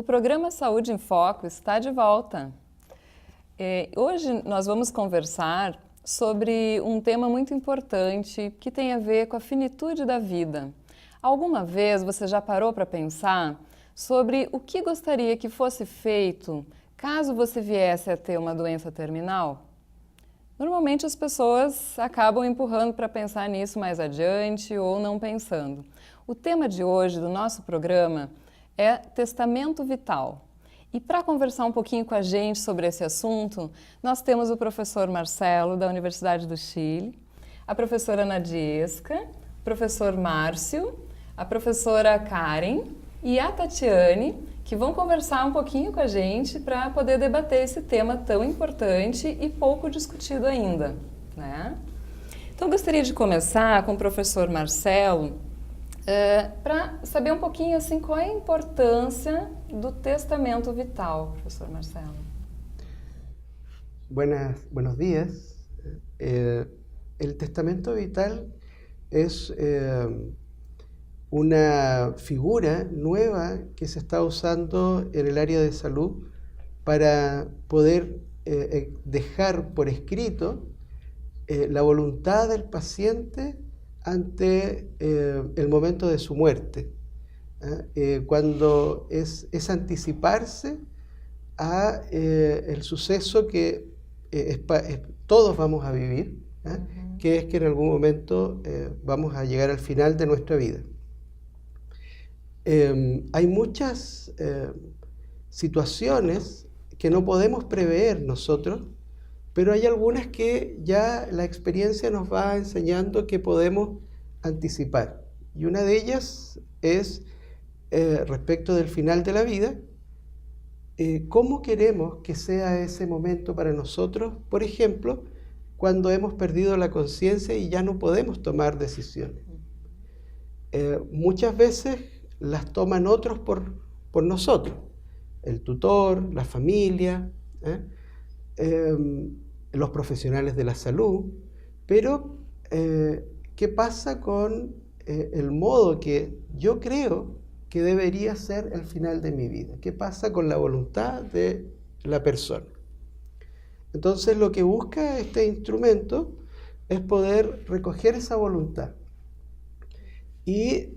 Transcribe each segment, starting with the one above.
O programa Saúde em Foco está de volta. Hoje nós vamos conversar sobre um tema muito importante que tem a ver com a finitude da vida. Alguma vez você já parou para pensar sobre o que gostaria que fosse feito caso você viesse a ter uma doença terminal? Normalmente as pessoas acabam empurrando para pensar nisso mais adiante ou não pensando. O tema de hoje do nosso programa é testamento vital. E para conversar um pouquinho com a gente sobre esse assunto, nós temos o professor Marcelo, da Universidade do Chile, a professora Nadiesca, o professor Márcio, a professora Karen e a Tatiane, que vão conversar um pouquinho com a gente para poder debater esse tema tão importante e pouco discutido ainda, né? Então, eu gostaria de começar com o professor Marcelo para saber um pouquinho assim, qual é a importância do testamento vital, professor Marcelo. Buenos días. El testamento vital es una figura nueva que se está usando en el área de salud para poder dejar por escrito la voluntad del paciente ante el momento de su muerte, cuando es anticiparse a el suceso que todos vamos a vivir, que es que en algún momento vamos a llegar al final de nuestra vida. Hay muchas situaciones que no podemos prever nosotros, pero hay algunas que ya la experiencia nos va enseñando que podemos anticipar. Y una de ellas es respecto del final de la vida, cómo queremos que sea ese momento para nosotros, por ejemplo, cuando hemos perdido la conciencia y ya no podemos tomar decisiones. Muchas veces las toman otros por nosotros, el tutor, la familia, los profesionales de la salud, pero ¿qué pasa con el modo que yo creo que debería ser el final de mi vida? ¿Qué pasa con la voluntad de la persona? Entonces lo que busca este instrumento es poder recoger esa voluntad. Y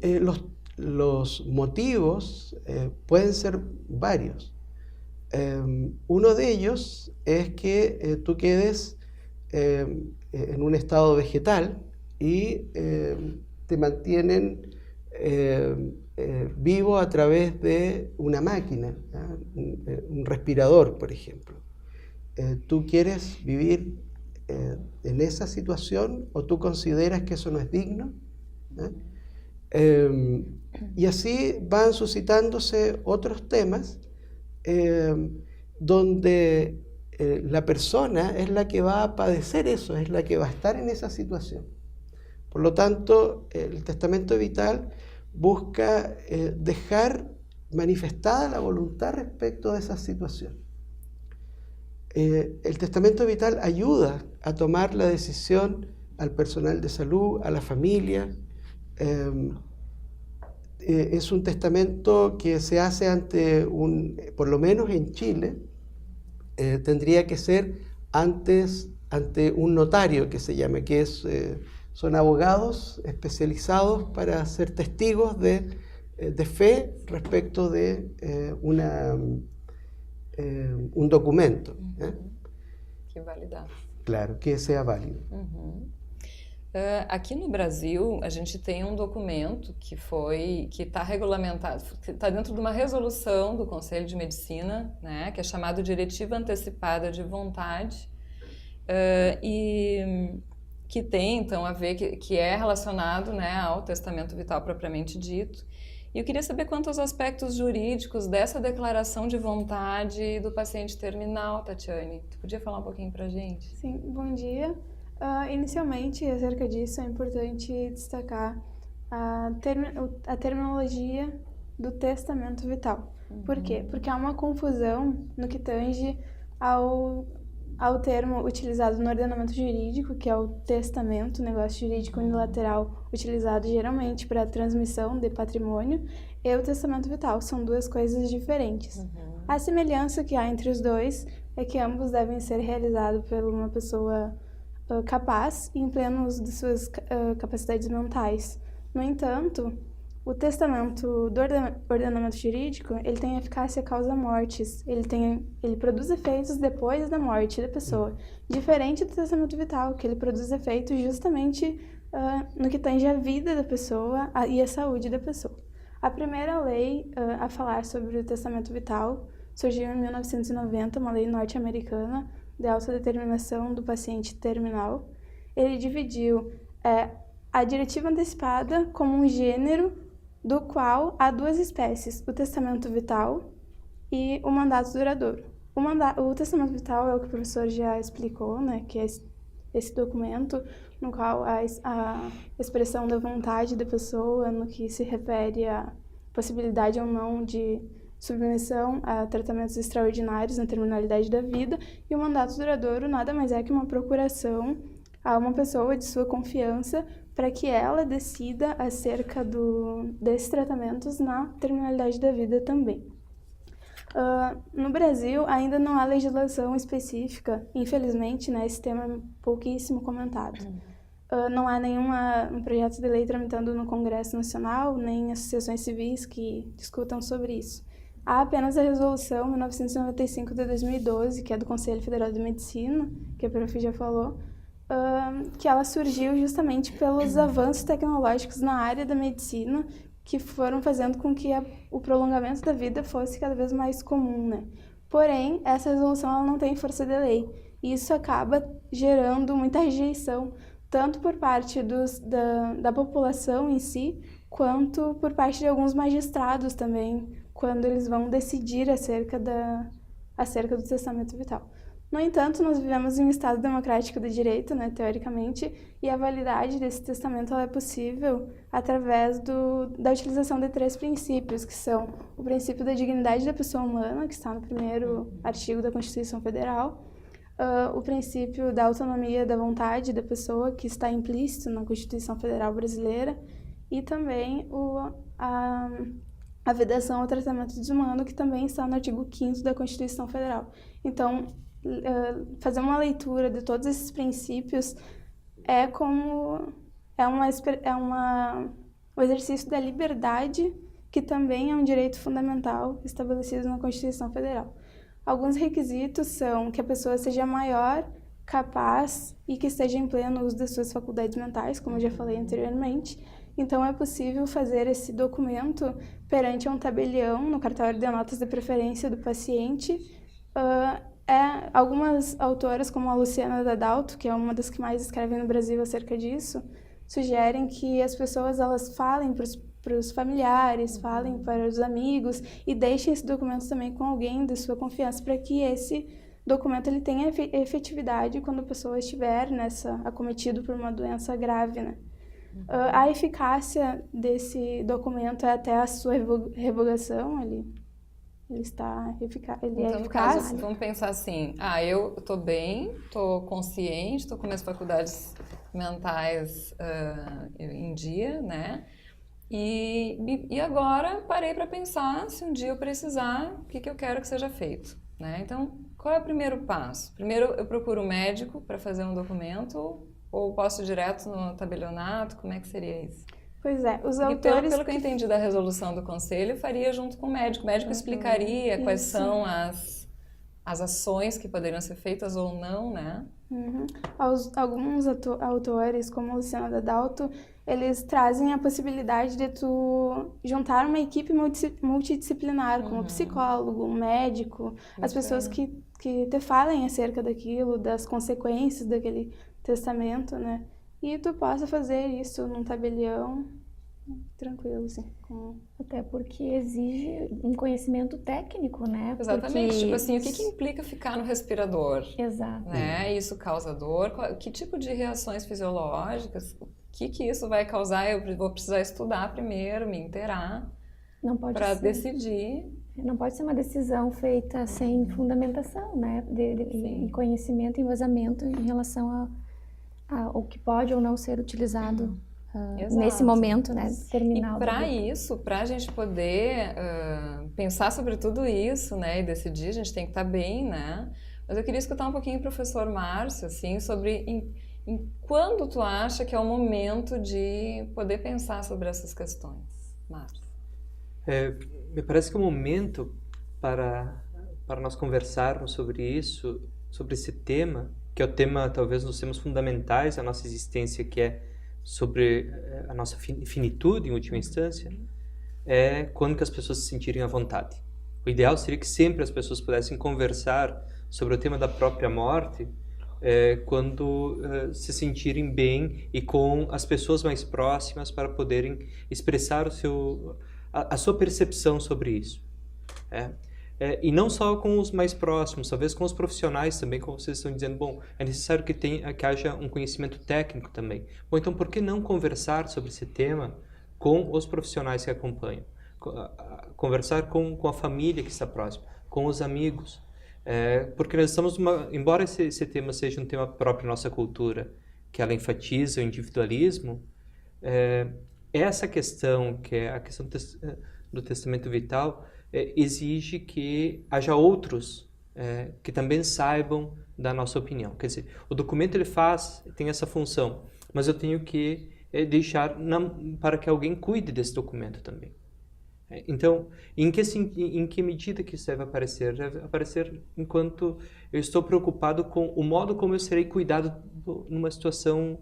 los motivos pueden ser varios. Uno de ellos es que tú quedes en un estado vegetal y te mantienen vivo a través de una máquina, un respirador, por ejemplo. ¿Tú quieres vivir en esa situación o tú consideras que eso no es digno? Y así van suscitándose otros temas donde la persona es la que va a padecer eso, es la que va a estar en esa situación. Por lo tanto, el testamento vital busca dejar manifestada la voluntad respecto de esa situación. El testamento vital ayuda a tomar la decisión al personal de salud, a la familia. Es un testamento que se hace ante por lo menos en Chile, tendría que ser ante un notario que se llama, que son abogados especializados para ser testigos de fe respecto de un documento. Que validar. Claro, que sea válido. Aqui no Brasil, a gente tem um documento que está regulamentado, que está dentro de uma resolução do Conselho de Medicina, né, que é chamado Diretiva Antecipada de Vontade, e que tem, então, a ver, que é relacionado, né, ao testamento vital propriamente dito. E eu queria saber quanto aos aspectos jurídicos dessa declaração de vontade do paciente terminal, Tatiane. Tu podia falar um pouquinho para a gente? Sim, bom dia. Inicialmente, acerca disso, é importante destacar a terminologia do testamento vital. Por quê? Porque há uma confusão no que tange ao termo utilizado no ordenamento jurídico, que é o testamento, negócio jurídico unilateral utilizado geralmente para transmissão de patrimônio, e o testamento vital. São duas coisas diferentes. A semelhança que há entre os dois é que ambos devem ser realizados por uma pessoa capaz e em pleno uso de suas capacidades mentais. No entanto, o testamento do ordenamento jurídico, ele tem eficácia causa mortis. Ele produz efeitos depois da morte da pessoa. Diferente do testamento vital, que ele produz efeitos justamente no que tange a vida da pessoa e a saúde da pessoa. A primeira lei a falar sobre o testamento vital surgiu em 1990, uma lei norte-americana de autodeterminação do paciente terminal. Ele dividiu a diretiva antecipada como um gênero do qual há duas espécies, o testamento vital e o mandato duradouro. O testamento vital é o que o professor já explicou, né, que é esse documento no qual a expressão da vontade da pessoa, no que se refere à possibilidade ou não de submissão a tratamentos extraordinários na terminalidade da vida, e o mandato duradouro nada mais é que uma procuração a uma pessoa de sua confiança para que ela decida acerca desses tratamentos na terminalidade da vida também. No Brasil, ainda não há legislação específica, infelizmente, né, esse tema é pouquíssimo comentado. Não há nenhum projeto de lei tramitando no Congresso Nacional, nem associações civis que discutam sobre isso. Há apenas a Resolução 1995 de 2012, que é do Conselho Federal de Medicina, que a prof. já falou, que ela surgiu justamente pelos avanços tecnológicos na área da medicina, que foram fazendo com que o prolongamento da vida fosse cada vez mais comum, né? Porém, essa resolução ela não tem força de lei, e isso acaba gerando muita rejeição, tanto por parte da população em si, quanto por parte de alguns magistrados também, quando eles vão decidir acerca do testamento vital. No entanto, nós vivemos em um Estado democrático de direito, né, teoricamente, e a validade desse testamento ela é possível através da utilização de 3 princípios, que são o princípio da dignidade da pessoa humana, que está no primeiro artigo da Constituição Federal, o princípio da autonomia da vontade da pessoa, que está implícito na Constituição Federal Brasileira, e também a vedação ao tratamento desumano, que também está no artigo 5º da Constituição Federal. Então, fazer uma leitura de todos esses princípios o exercício da liberdade, que também é um direito fundamental estabelecido na Constituição Federal. Alguns requisitos são que a pessoa seja maior, capaz e que esteja em pleno uso das suas faculdades mentais, como eu já falei anteriormente. Então, é possível fazer esse documento perante um tabelião no cartório de notas de preferência do paciente. Algumas autoras, como a Luciana Dadalto, que é uma das que mais escrevem no Brasil acerca disso, sugerem que as pessoas elas falem para os familiares, falem para os amigos e deixem esse documento também com alguém de sua confiança, para que esse documento ele tenha efetividade quando a pessoa estiver acometido por uma doença grave, né? A eficácia desse documento é até a sua revogação, ele está eficaz. Então, no caso, vamos pensar assim, eu estou bem, estou consciente, estou com minhas faculdades mentais em dia, né? E agora parei para pensar se um dia eu precisar, o que eu quero que seja feito, né? Então, qual é o primeiro passo? Primeiro eu procuro um médico para fazer um documento ou posso ir direto no tabelionato? Como é que seria isso? Pois é, os autores... autores... Pelo que eu entendi da resolução do conselho, faria junto com o médico. O médico explicaria quais são as ações que poderiam ser feitas ou não, né? Alguns autores, como Luciana Dadalto, eles trazem a possibilidade de tu juntar uma equipe multidisciplinar, como um psicólogo, um médico, as pessoas que te falem acerca daquilo, das consequências daquele testamento, né? E tu possa fazer isso num tabelião tranquilo, assim. Até porque exige um conhecimento técnico, né? Exatamente. Porque... Tipo assim, o que implica ficar no respirador? Exato. Né? Isso causa dor? Que tipo de reações fisiológicas? O que isso vai causar? Eu vou precisar estudar primeiro, me inteirar para decidir. Não pode ser uma decisão feita sem fundamentação, né? De conhecimento e embasamento em relação ao que pode ou não ser utilizado nesse momento, né, terminal. E para isso, para a gente poder pensar sobre tudo isso, né, e decidir, a gente tem que estar bem, né? Mas eu queria escutar um pouquinho o professor Márcio, assim, sobre em quando tu acha que é o momento de poder pensar sobre essas questões, Márcio? Me parece que o momento para nós conversarmos sobre isso, sobre esse tema, que é o tema, talvez, dos temas fundamentais da nossa existência, que é sobre a nossa finitude, em última instância, é quando que as pessoas se sentirem à vontade. O ideal seria que sempre as pessoas pudessem conversar sobre o tema da própria morte quando se sentirem bem e com as pessoas mais próximas para poderem expressar a sua percepção sobre isso. E não só com os mais próximos, talvez com os profissionais também, como vocês estão dizendo, bom, é necessário que haja um conhecimento técnico também. Bom, então por que não conversar sobre esse tema com os profissionais que acompanham? Conversar com a família que está próxima, com os amigos. Porque nós estamos, embora esse tema seja um tema próprio da nossa cultura, que ela enfatiza o individualismo, essa questão, que é a questão do testamento vital, exige que haja outros que também saibam da nossa opinião. Quer dizer, o documento tem essa função, mas eu tenho que deixar para que alguém cuide desse documento também. Então, em que medida que isso deve aparecer? Deve aparecer enquanto eu estou preocupado com o modo como eu serei cuidado numa situação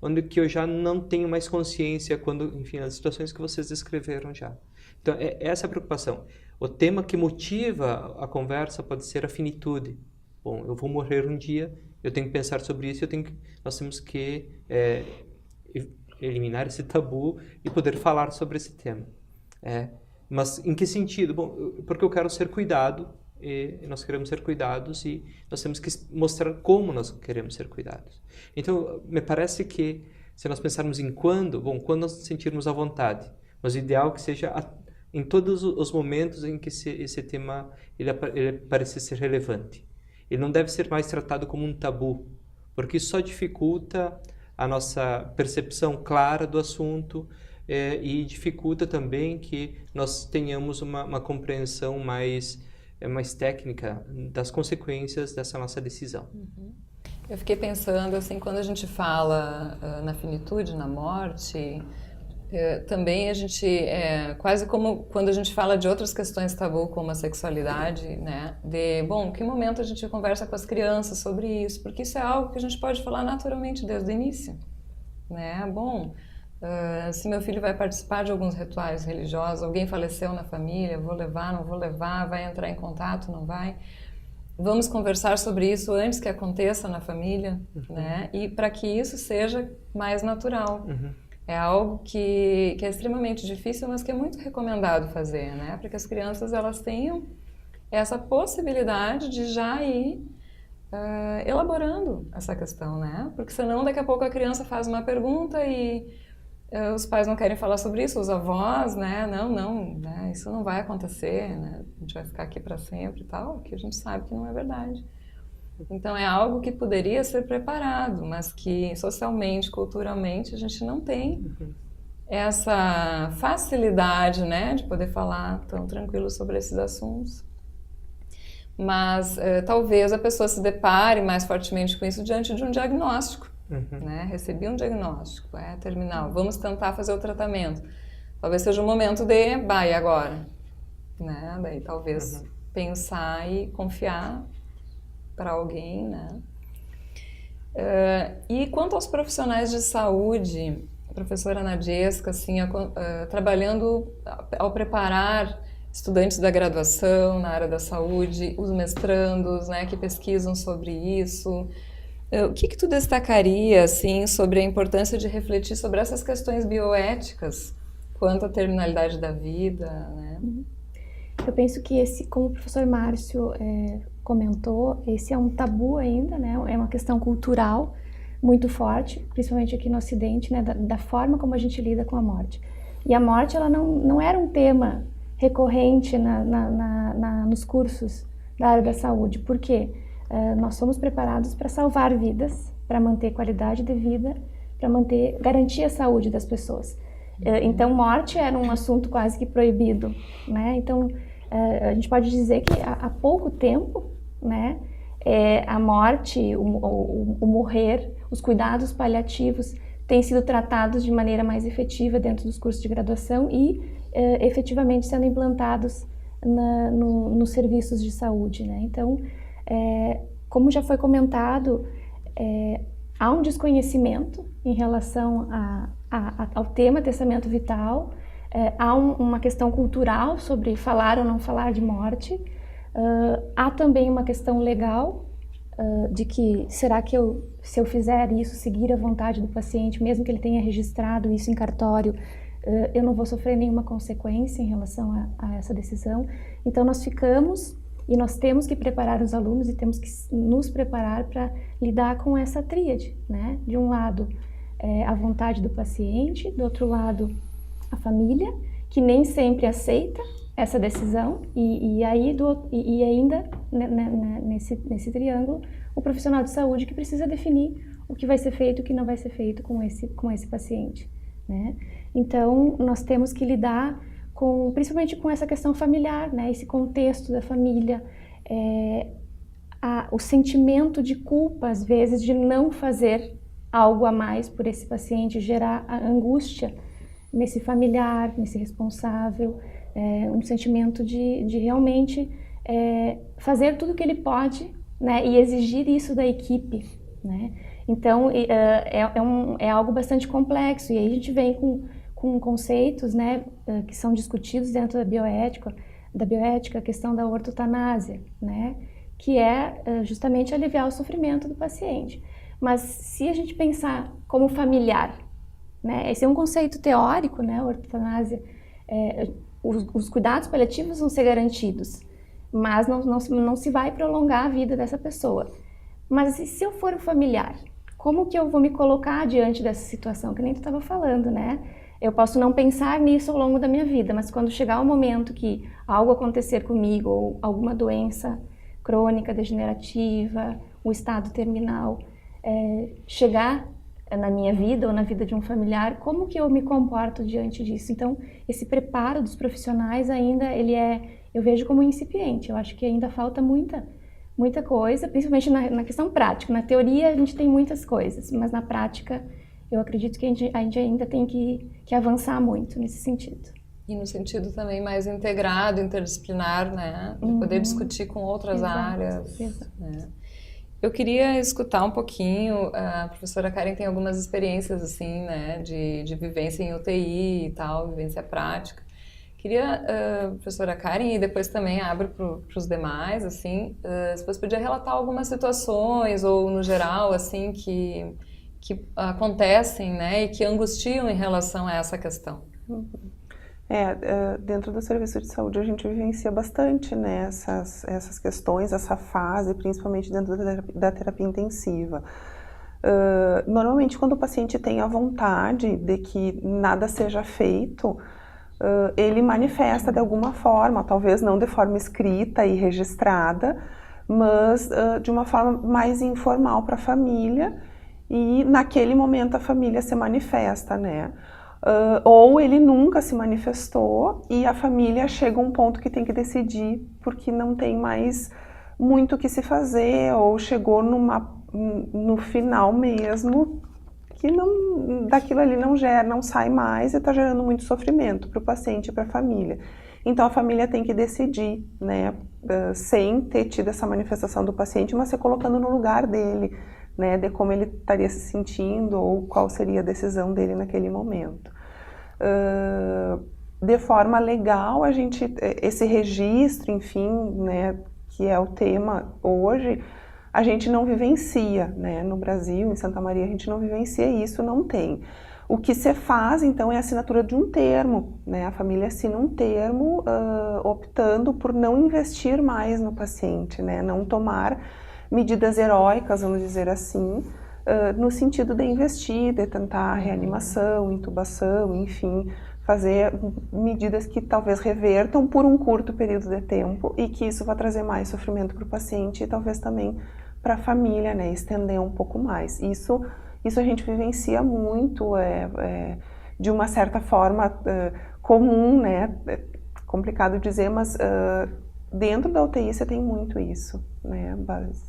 onde que eu já não tenho mais consciência, enfim, as situações que vocês descreveram já. Então, essa é a preocupação. O tema que motiva a conversa pode ser a finitude. Bom, eu vou morrer um dia, eu tenho que pensar sobre isso, nós temos que eliminar esse tabu e poder falar sobre esse tema. Mas em que sentido? Bom, porque eu quero ser cuidado, e nós queremos ser cuidados e nós temos que mostrar como nós queremos ser cuidados. Então, me parece que se nós pensarmos em quando nós nos sentirmos à vontade, mas o ideal é que seja em todos os momentos em que esse tema ele parece ser relevante. Ele não deve ser mais tratado como um tabu, porque isso só dificulta a nossa percepção clara do assunto e dificulta também que nós tenhamos uma compreensão mais técnica das consequências dessa nossa decisão. Uhum. Eu fiquei pensando, assim, quando a gente fala na finitude, na morte, também a gente, quase como quando a gente fala de outras questões tabu, como a sexualidade, né? Bom, que momento a gente conversa com as crianças sobre isso? Porque isso é algo que a gente pode falar naturalmente desde o início, né? Bom, se meu filho vai participar de alguns rituais religiosos, alguém faleceu na família, vou levar, não vou levar, vai entrar em contato, não vai? Vamos conversar sobre isso antes que aconteça na família, né? E para que isso seja mais natural. É algo que é extremamente difícil, mas que é muito recomendado fazer, né? Para que as crianças elas tenham essa possibilidade de já ir elaborando essa questão, né? Porque senão daqui a pouco a criança faz uma pergunta e os pais não querem falar sobre isso, os avós, né? Não, né? Isso não vai acontecer, né? A gente vai ficar aqui para sempre e tal, que a gente sabe que não é verdade. Então é algo que poderia ser preparado, mas que socialmente, culturalmente, a gente não tem essa facilidade, né, de poder falar tão tranquilo sobre esses assuntos. Mas talvez a pessoa se depare mais fortemente com isso diante de um diagnóstico. Né? Recebi um diagnóstico, terminal, vamos tentar fazer o tratamento. Talvez seja o momento de, e agora? Né? Daí talvez pensar e confiar para alguém, né? E quanto aos profissionais de saúde, a professora Nadiesca, assim, trabalhando ao preparar estudantes da graduação na área da saúde, os mestrandos, né, que pesquisam sobre isso, o que tu destacaria, assim, sobre a importância de refletir sobre essas questões bioéticas quanto à terminalidade da vida, né? Eu penso que como o professor Márcio comentou, esse é um tabu ainda, né? É uma questão cultural muito forte, principalmente aqui no Ocidente, né? Da forma como a gente lida com a morte. E a morte, ela não era um tema recorrente nos cursos da área da saúde. Por quê? Nós somos preparados para salvar vidas, para manter qualidade de vida, para garantir a saúde das pessoas. Então, morte era um assunto quase que proibido, né? Então, a gente pode dizer que há pouco tempo, né, a morte, o morrer, os cuidados paliativos têm sido tratados de maneira mais efetiva dentro dos cursos de graduação e efetivamente sendo implantados nos serviços de saúde, né? Então, como já foi comentado, há um desconhecimento em relação ao tema testamento vital, há uma questão cultural sobre falar ou não falar de morte, há também uma questão legal de que será que se eu fizer isso, seguir a vontade do paciente, mesmo que ele tenha registrado isso em cartório, eu não vou sofrer nenhuma consequência em relação a essa decisão. Então nós ficamos e nós temos que preparar os alunos e temos que nos preparar para lidar com essa tríade, né? De um lado, a vontade do paciente, do outro lado, a família, que nem sempre aceita essa decisão, e ainda nesse triângulo, o profissional de saúde que precisa definir o que vai ser feito e o que não vai ser feito com esse paciente, né? Então, nós temos que lidar principalmente com essa questão familiar, né? Esse contexto da família, o sentimento de culpa, às vezes, de não fazer algo a mais por esse paciente, gerar a angústia nesse familiar, nesse responsável, um sentimento de realmente fazer tudo o que ele pode, né? E exigir isso da equipe, né? Então, é algo bastante complexo, e aí a gente vem com conceitos, né, que são discutidos dentro da bioética, a questão da ortotanásia, né, que é justamente aliviar o sofrimento do paciente. Mas se a gente pensar como familiar, né, esse é um conceito teórico, né, a ortotanásia, os cuidados paliativos vão ser garantidos, mas não se vai prolongar a vida dessa pessoa. Mas e se eu for um familiar, como que eu vou me colocar diante dessa situação? Que nem tu estava falando, né? Eu posso não pensar nisso ao longo da minha vida, mas quando chegar o momento que algo acontecer comigo, ou alguma doença crônica, degenerativa, um estado terminal, chegar na minha vida ou na vida de um familiar, como que eu me comporto diante disso? Então, esse preparo dos profissionais ainda, eu vejo como incipiente. Eu acho que ainda falta muita coisa, principalmente na questão prática. Na teoria, a gente tem muitas coisas, mas na prática, eu acredito que a gente ainda tem que avançar muito nesse sentido. E no sentido também mais integrado, interdisciplinar, né? De poder discutir com outras áreas. Exato. Né? Eu queria escutar um pouquinho, a professora Karen tem algumas experiências, assim, né? De vivência em UTI e tal, vivência prática. Queria, professora Karen, e depois também abro para os demais, assim, se você podia relatar algumas situações, ou no geral, assim, que acontecem, né, e que angustiam em relação a essa questão. Dentro do serviço de saúde a gente vivencia bastante, né, essas questões, essa fase, principalmente dentro da terapia intensiva. Normalmente quando o paciente tem a vontade de que nada seja feito, ele manifesta de alguma forma, talvez não de forma escrita e registrada, mas de uma forma mais informal para a família, e naquele momento a família se manifesta, né? Ou ele nunca se manifestou e a família chega a um ponto que tem que decidir porque não tem mais muito o que se fazer, ou chegou no final mesmo que daquilo ali não sai mais e está gerando muito sofrimento para o paciente e para a família. Então a família tem que decidir, né, sem ter tido essa manifestação do paciente, mas se colocando no lugar dele, né, de como ele estaria se sentindo ou qual seria a decisão dele naquele momento. De forma legal, esse registro, enfim, né, que é o tema hoje, a gente não vivencia, né, no Brasil, em Santa Maria, a gente não vivencia isso, não tem. O que se faz, então, é a assinatura de um termo, né, a família assina um termo optando por não investir mais no paciente, né, não tomar medidas heróicas, vamos dizer assim, no sentido de investir, de tentar reanimação, intubação, enfim, fazer medidas que talvez revertam por um curto período de tempo e que isso vai trazer mais sofrimento para o paciente e talvez também para a família, né, estender um pouco mais. Isso Isso a gente vivencia muito, de uma certa forma comum, né? É complicado dizer, mas dentro da UTI você tem muito isso, né?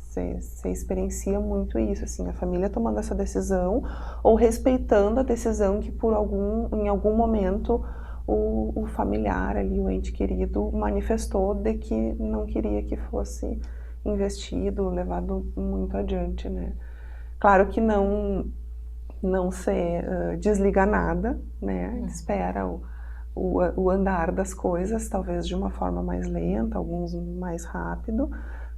Você experiencia muito isso, assim, a família tomando essa decisão ou respeitando a decisão que em algum momento o familiar ali, o ente querido, manifestou de que não queria que fosse investido, levado muito adiante, né? Claro que não se desliga nada, né? Espera o andar das coisas, talvez de uma forma mais lenta, alguns mais rápido,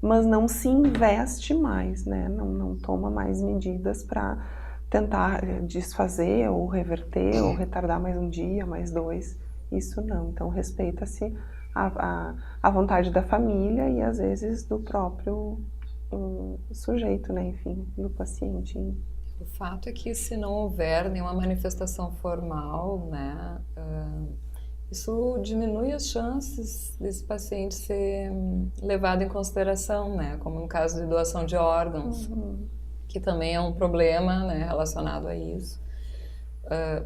mas não se investe mais, né? Não toma mais medidas para tentar desfazer ou reverter ou retardar mais um dia, mais 2. Isso não. Então respeita-se a vontade da família e às vezes do próprio sujeito, né? Enfim, do paciente. O fato é que se não houver nenhuma manifestação formal, né, isso diminui as chances desse paciente ser levado em consideração, né, como no caso de doação de órgãos, que também é um problema, né, relacionado a isso.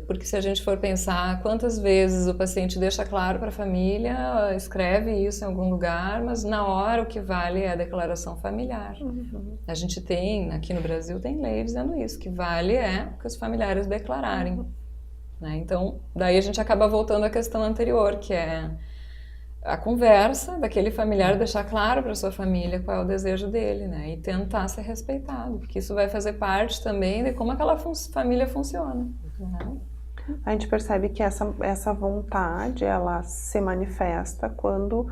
Porque se a gente for pensar quantas vezes o paciente deixa claro para a família, escreve isso em algum lugar, mas na hora o que vale é a declaração familiar. A gente tem, aqui no Brasil, tem lei dizendo isso, que vale é que os familiares declararem. Né? Então, daí a gente acaba voltando à questão anterior, que é a conversa daquele familiar, deixar claro para sua família qual é o desejo dele, né? E tentar ser respeitado, porque isso vai fazer parte também de como aquela família funciona. Né? A gente percebe que essa vontade, ela se manifesta quando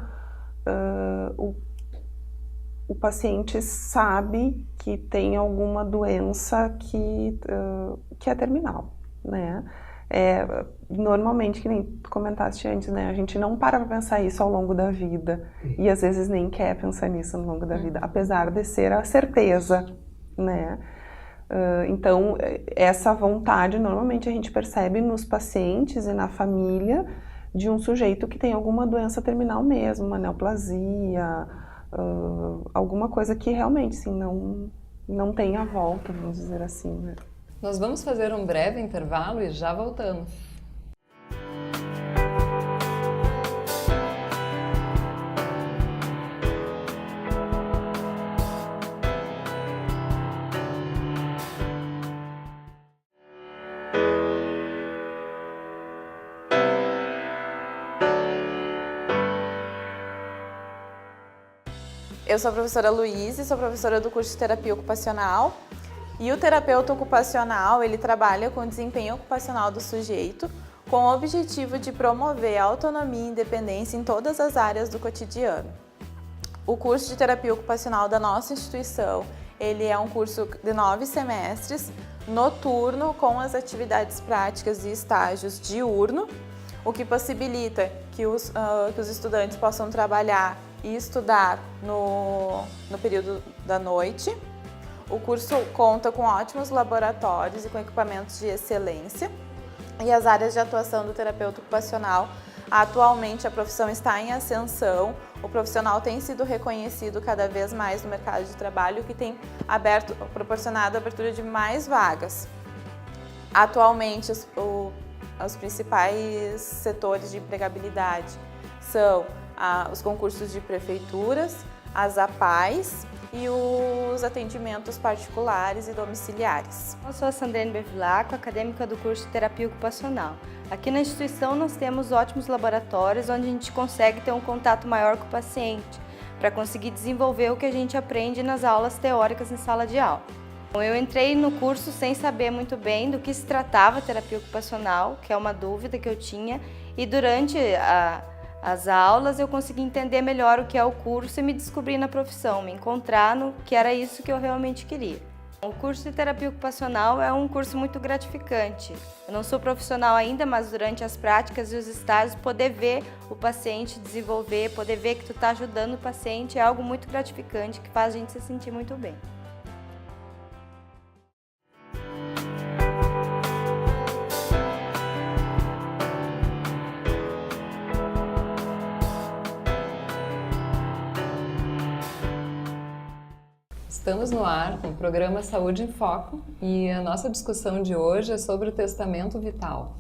o paciente sabe que tem alguma doença que é terminal, né? Normalmente, que nem tu comentaste antes, né? A gente não para pensar isso ao longo da vida e às vezes nem quer pensar nisso ao longo da vida, apesar de ser a certeza, né? Então, essa vontade normalmente a gente percebe nos pacientes e na família de um sujeito que tem alguma doença terminal mesmo, uma neoplasia, alguma coisa que realmente assim, não tem a volta, vamos dizer assim, né? Nós vamos fazer um breve intervalo e já voltamos. Eu sou a professora Luísa, sou professora do curso de terapia ocupacional. E o terapeuta ocupacional, ele trabalha com o desempenho ocupacional do sujeito, com o objetivo de promover a autonomia e independência em todas as áreas do cotidiano. O curso de terapia ocupacional da nossa instituição, ele é um curso de 9 semestres, noturno, com as atividades práticas e estágios diurno, o que possibilita que os estudantes possam trabalhar e estudar no período da noite. O curso conta com ótimos laboratórios e com equipamentos de excelência. E as áreas de atuação do terapeuta ocupacional, atualmente a profissão está em ascensão, o profissional tem sido reconhecido cada vez mais no mercado de trabalho, que tem proporcionado a abertura de mais vagas. Atualmente, os principais setores de empregabilidade são os concursos de prefeituras, as APAES e os atendimentos particulares e domiciliares. Eu sou a Sandrine Bevilacqua, acadêmica do curso de terapia ocupacional. Aqui na instituição nós temos ótimos laboratórios onde a gente consegue ter um contato maior com o paciente, para conseguir desenvolver o que a gente aprende nas aulas teóricas em sala de aula. Eu entrei no curso sem saber muito bem do que se tratava a terapia ocupacional, que é uma dúvida que eu tinha, e durante as aulas eu consegui entender melhor o que é o curso e me descobrir na profissão, me encontrar no que era isso que eu realmente queria. O curso de terapia ocupacional é um curso muito gratificante. Eu não sou profissional ainda, mas durante as práticas e os estágios, poder ver o paciente desenvolver, poder ver que tu está ajudando o paciente é algo muito gratificante, que faz a gente se sentir muito bem. Estamos no ar com o programa Saúde em Foco e a nossa discussão de hoje é sobre o testamento vital.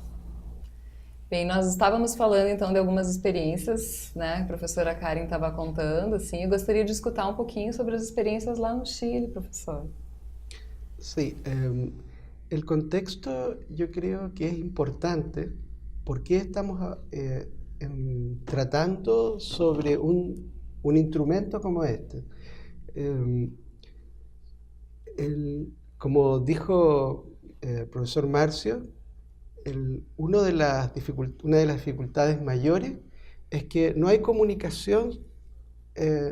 Bem, nós estávamos falando então de algumas experiências, né? A professora Karen estava contando, assim, eu gostaria de escutar um pouquinho sobre as experiências lá no Chile, professor. Sí, el contexto yo creo que es importante porque estamos tratando sobre un instrumento como este. Como dijo el profesor Marcio, una de las dificultades mayores es que no hay comunicación,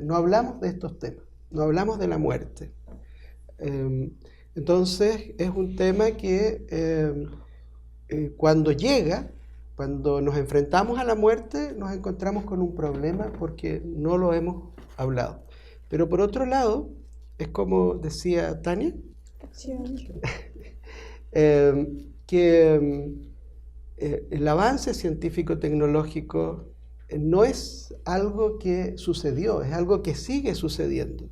no hablamos de estos temas, no hablamos de la muerte. Entonces es un tema que cuando nos enfrentamos a la muerte, nos encontramos con un problema porque no lo hemos hablado. Pero por otro lado, es como decía Tania, que el avance científico-tecnológico no es algo que sucedió, es algo que sigue sucediendo.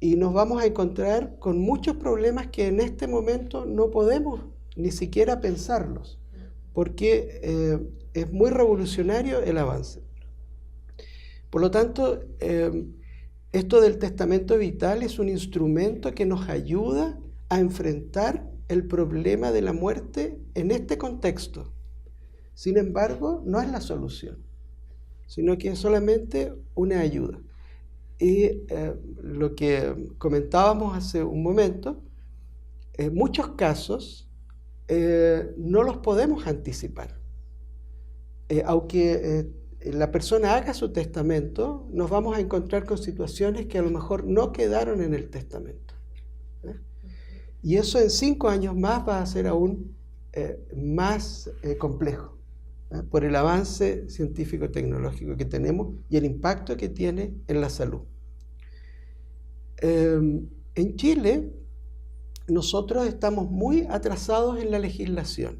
Y nos vamos a encontrar con muchos problemas que en este momento no podemos ni siquiera pensarlos, porque es muy revolucionario el avance. Por lo tanto, esto del testamento vital es un instrumento que nos ayuda a enfrentar el problema de la muerte en este contexto. Sin embargo, no es la solución, sino que es solamente una ayuda. Y lo que comentábamos hace un momento, en muchos casos no los podemos anticipar. Aunque la persona haga su testamento, nos vamos a encontrar con situaciones que a lo mejor no quedaron en el testamento. Y eso en 5 años más va a ser aún más complejo, por el avance científico-tecnológico que tenemos y el impacto que tiene en la salud. En Chile, nosotros estamos muy atrasados en la legislación,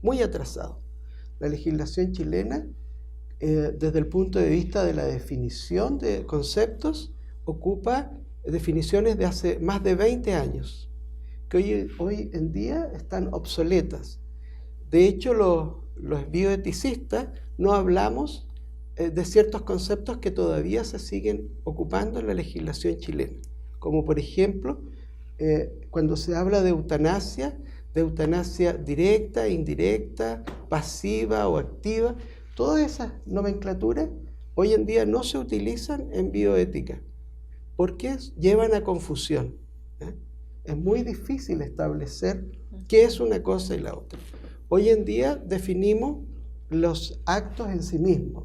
muy atrasados. La legislación chilena, desde el punto de vista de la definición de conceptos, ocupa definiciones de hace más de 20 años, que hoy en día están obsoletas. De hecho, los bioeticistas no hablamos de ciertos conceptos que todavía se siguen ocupando en la legislación chilena, como por ejemplo, cuando se habla de eutanasia directa, indirecta, pasiva o activa, todas esas nomenclaturas hoy en día no se utilizan en bioética porque llevan a confusión. Es muy difícil establecer qué es una cosa y la otra. Hoy en día definimos los actos en sí mismos,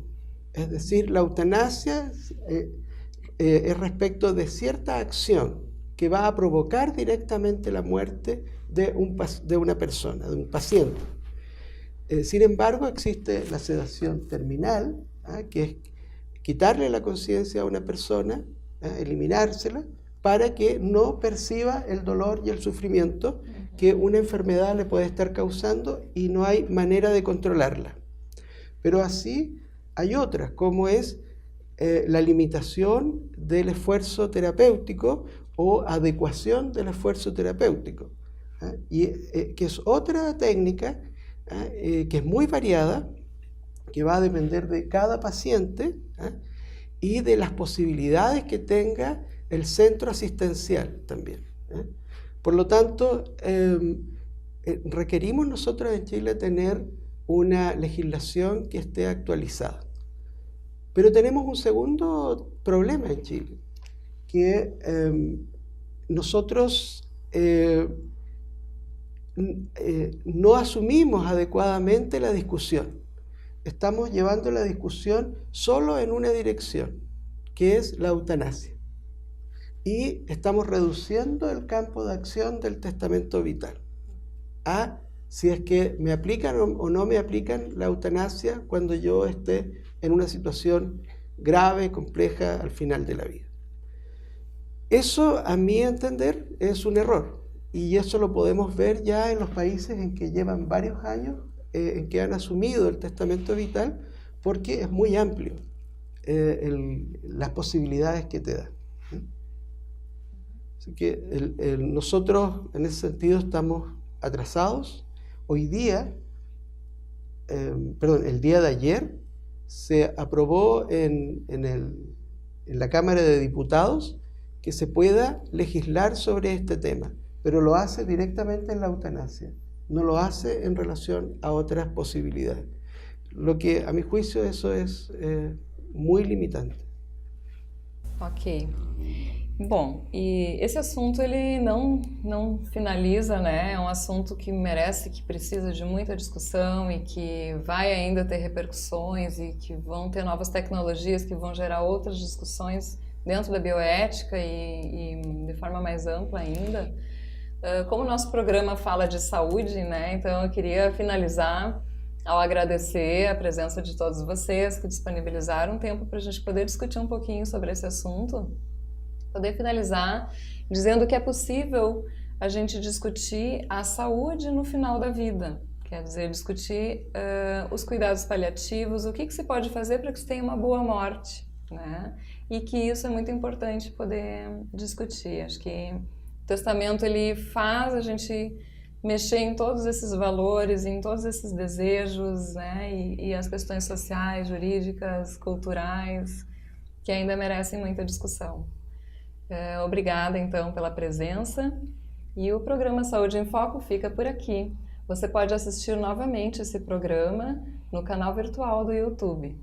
es decir, la eutanasia es respecto de cierta acción que va a provocar directamente la muerte de una persona, de un paciente. Sin embargo, existe la sedación terminal, que es quitarle la conciencia a una persona, eliminársela, para que no perciba el dolor y el sufrimiento que una enfermedad le puede estar causando y no hay manera de controlarla. Pero así hay otras, como es la limitación del esfuerzo terapéutico o adecuación del esfuerzo terapéutico, y que es otra técnica que es muy variada, que va a depender de cada paciente y de las posibilidades que tenga el centro asistencial también. Por lo tanto, requerimos nosotros en Chile tener una legislación que esté actualizada. Pero tenemos un segundo problema en Chile, que nosotros no asumimos adecuadamente la discusión. Estamos llevando la discusión solo en una dirección, que es la eutanasia. Y estamos reduciendo el campo de acción del testamento vital a si es que me aplican o no me aplican la eutanasia cuando yo esté en una situación grave, compleja al final de la vida. Eso, a mi entender, es un error. Y eso lo podemos ver ya en los países en que llevan varios años, en que han asumido el testamento vital, porque es muy amplio las posibilidades que te da. Así que nosotros en ese sentido estamos atrasados. Hoy día, el día de ayer se aprobó en la Cámara de Diputados que se pueda legislar sobre este tema, pero lo hace directamente en la eutanasia, no lo hace en relación a otras posibilidades. Lo que, a mi juicio, eso es muy limitante. Ok. Bom, e esse assunto ele não finaliza, né? É um assunto que merece, que precisa de muita discussão e que vai ainda ter repercussões e que vão ter novas tecnologias que vão gerar outras discussões dentro da bioética e de forma mais ampla ainda. Como o nosso programa fala de saúde, né? Então eu queria finalizar ao agradecer a presença de todos vocês que disponibilizaram um tempo para a gente poder discutir um pouquinho sobre esse assunto. Poder finalizar dizendo que é possível a gente discutir a saúde no final da vida, quer dizer, discutir os cuidados paliativos, o que se pode fazer para que se tenha uma boa morte, né? E que isso é muito importante poder discutir. Acho que o testamento ele faz a gente mexer em todos esses valores, em todos esses desejos, né? E as questões sociais, jurídicas, culturais, que ainda merecem muita discussão. Obrigada, então, pela presença. E o programa Saúde em Foco fica por aqui. Você pode assistir novamente esse programa no canal virtual do YouTube.